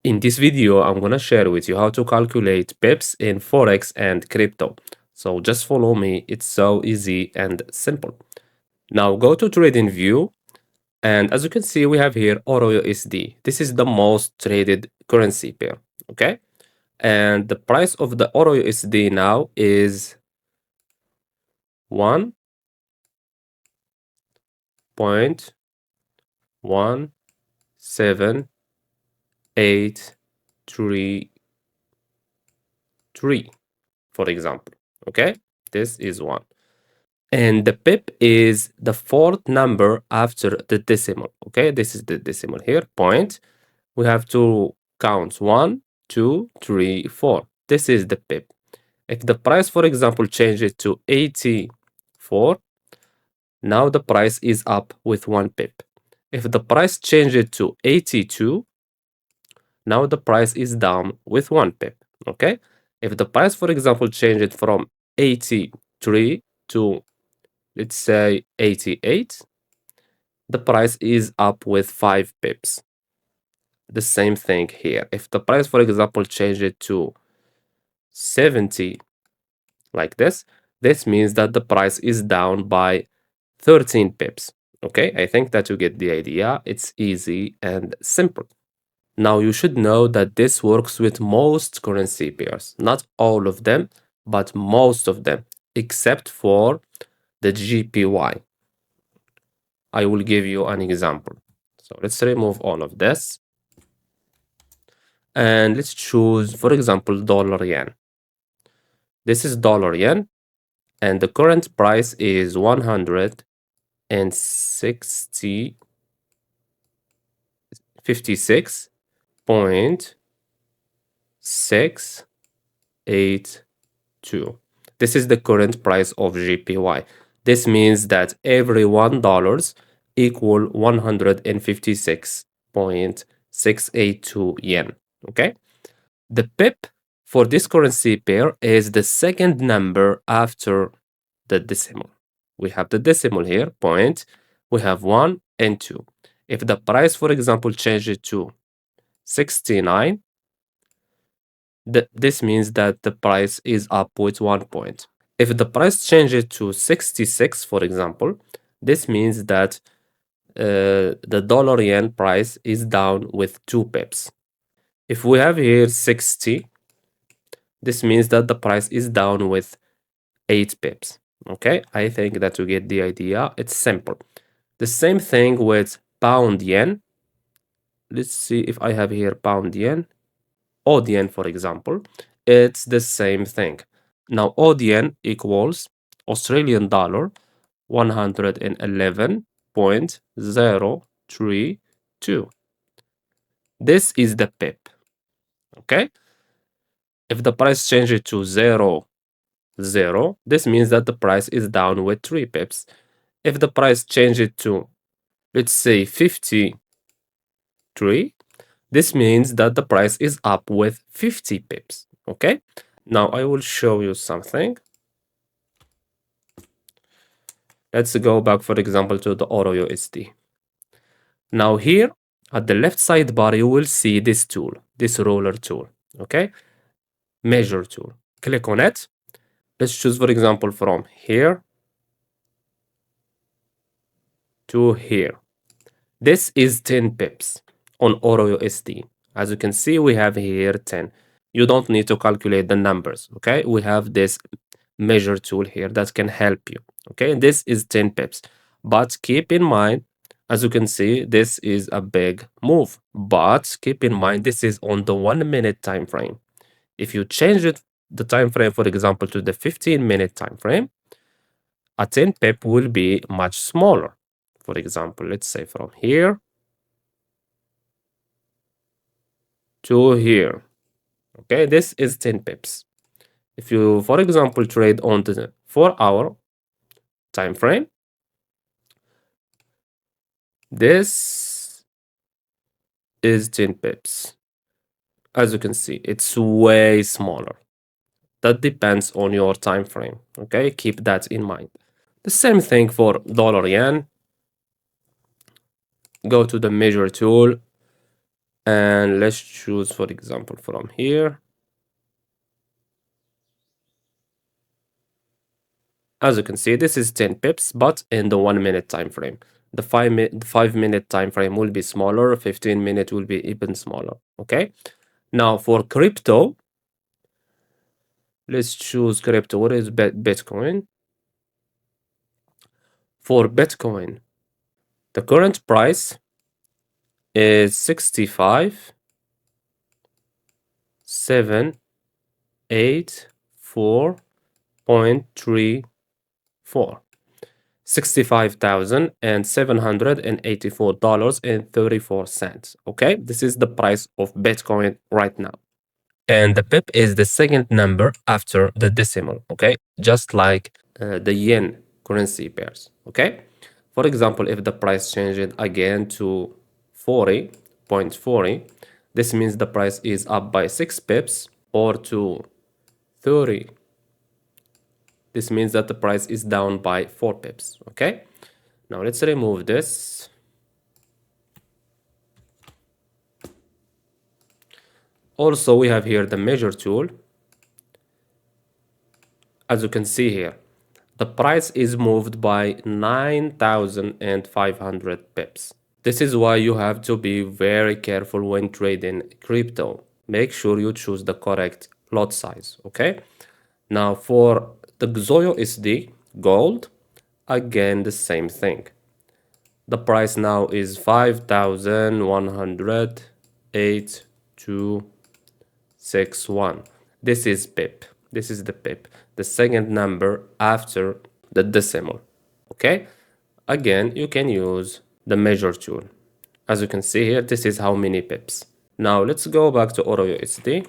In this video, I'm going to share with you how to calculate pips in Forex and crypto. So just follow me. It's so easy and simple. Now go to trading view. And as you can see, we have here Euro USD. This is the most traded currency pair. Okay. And the price of the Euro USD now is 1.1783, for example. Okay. This is one. And the pip is the fourth number after the decimal. Okay, this is the decimal here, point. We have to count 1, 2, 3, 4. This is the pip. If the price, for example, changes to 84, now the price is up with 1 pip. If the price changes to 82, now the price is down with 1 pip. Okay, if the price, for example, changes from 83 to, let's say, 88, the price is up with 5 pips. The same thing here. If the price, for example, changes to 70, like this means that the price is down by 13 pips. Okay, I think that you get the idea. It's easy and simple. Now you should know that this works with most currency pairs. Not all of them, but most of them, except for the GPY. I will give you an example. So let's remove all of this. And let's choose, for example, dollar yen. This is dollar yen, and the current price is 156.682. This is the current price of GPY. This means that every $1 equal 156.682 yen. Okay? The pip for this currency pair is the second number after the decimal. We have the decimal here, point. We have 1 and 2. If the price, for example, changes to 69, this means that the price is up with 1 point. If the price changes to 66, for example, this means that the dollar yen price is down with 2 pips. If we have here 60, this means that the price is down with 8 pips. Okay, I think that you get the idea. It's simple. The same thing with pound yen. Let's see if I have here pound yen. Odd yen, for example. It's the same thing. Now, odd yen equals Australian dollar 111.032. This is the pip. Okay. If the price changes to 0, this means that the price is down with 3 pips. If the price changes to, let's say, 53, this means that the price is up with 50 pips. Okay, now I will show you something. Let's go back, for example, to the Euro USD. Now here at the left sidebar, you will see this tool, this ruler tool. Okay, measure tool. Click on it. Let's choose, for example, from here to here. This is 10 pips on Euro USD. As you can see, we have here 10. You don't need to calculate the numbers, okay? We have this measure tool here that can help you, okay? This is 10 pips. But keep in mind, as you can see, this is a big move. But keep in mind, this is on the 1 minute time frame. If you change it, the time frame, for example, to the 15-minute time frame, a 10 pip will be much smaller. For example, let's say from here to here. Okay, this is 10 pips. If you, for example, trade on the 4-hour time frame, this is 10 pips. As you can see, it's way smaller. That depends on your time frame. Okay, keep that in mind. The same thing for dollar yen. Go to the measure tool And let's choose, for example, from here. As you can see, this is 10 pips, but in the 1 minute time frame. The 5 minute time frame will be smaller, 15-minute will be even smaller. Okay. Now for crypto, let's choose crypto. What is Bitcoin? For Bitcoin, the current price is 65,784.34. $65,784.34. Okay, this is the price of Bitcoin right now. And the pip is the second number after the decimal. Okay, just like the yen currency pairs. Okay, for example, if the price changed again to 40.40, this means the price is up by 6 pips, or to 30. This means that the price is down by 4 pips. Okay, now let's remove this. Also, we have here the measure tool. As you can see here, the price is moved by 9,500 pips. This is why you have to be very careful when trading crypto. Make sure you choose the correct lot size, okay? Now for the XOYO gold, again the same thing. The price now is 5,108.261. This is pip. This is the pip, the second number after the decimal. Okay, again you can use the measure tool. As you can see here, this is how many pips. Now let's go back to AutoUSD.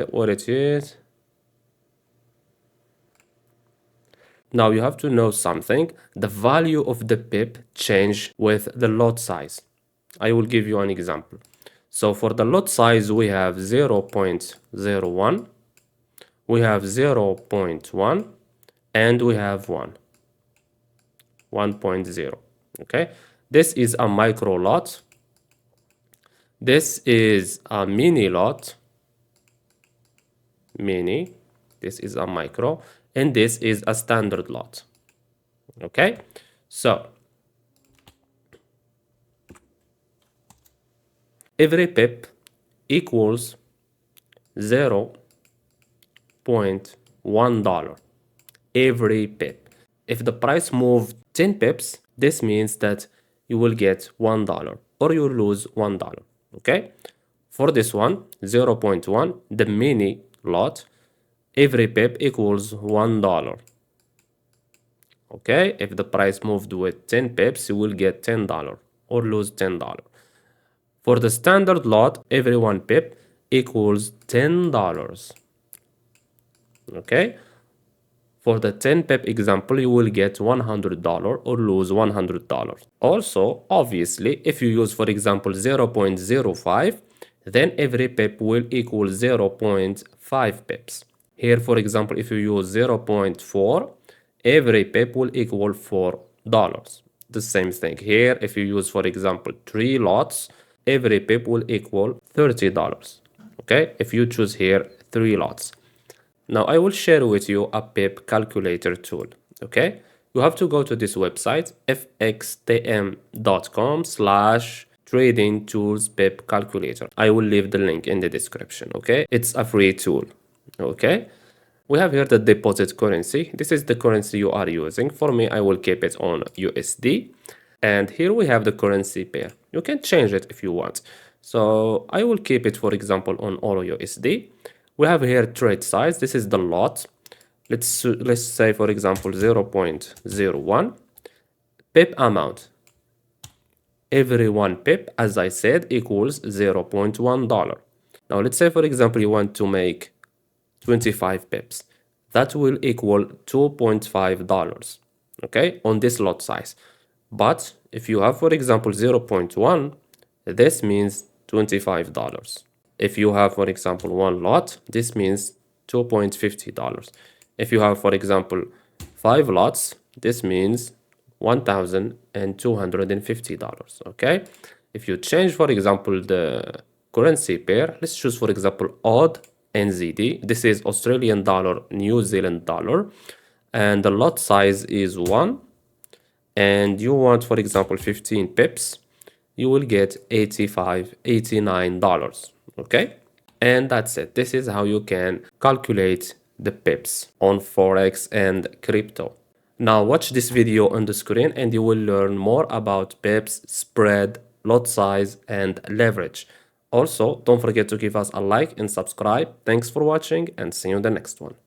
What it is. Now you have to know something. The value of the pip change with the lot size. I will give you an example. So for the lot size, we have 0.01, we have 0.1, and we have 1.0. Okay, this is a micro lot. This is a mini lot. Mini. This is a micro, and this is a standard lot. Okay, so every pip equals $0.1. Every pip. If the price moved 10 pips, this means that you will get $1 or you lose $1. Okay, for this one, 0.1, the mini lot, every pip equals $1. Okay, if the price moved with 10 pips, you will get $10 or lose $10. For the standard lot, every 1 pip equals $10. Okay, for the 10 pip example, you will get $100 or lose $100. Also, obviously, if you use, for example, 0.05, then every pip will equal 0.5 pips. Here, for example, if you use 0.4, every pip will equal $4. The same thing here. If you use, for example, 3 lots, every pip will equal $30. Okay, if you choose here 3 lots. Now I will share with you a pip calculator tool. Okay, you have to go to this website, fxtm.com/trading tools pip calculator. I will leave the link in the description. Okay, it's a free tool. Okay, we have here the deposit currency. This is the currency you are using. For me, I will keep it on USD. And here we have the currency pair. You can change it if you want. So I will keep it, for example, on AutoUSD. We have here trade size. This is the lot. Let's say, for example, 0.01. Pip amount. Every 1 pip, as I said, equals $0.1. Now let's say, for example, you want to make 25 pips. That will equal $2.5. Okay, on this lot size. But if you have, for example, 0.1, this means $25. If you have, for example, 1 lot, this means $2.50. If you have, for example, 5 lots, this means $1,250. Okay, if you change, for example, the currency pair, let's choose, for example, odd NZD. This is Australian dollar, New Zealand dollar, and the lot size is 1, and you want, for example, 15 pips, you will get $89. Okay, and that's it. This is how you can calculate the pips on Forex and crypto. Now watch this video on the screen and you will learn more about pips, spread, lot size, and leverage. Also, don't forget to give us a like and subscribe. Thanks for watching and see you in the next one.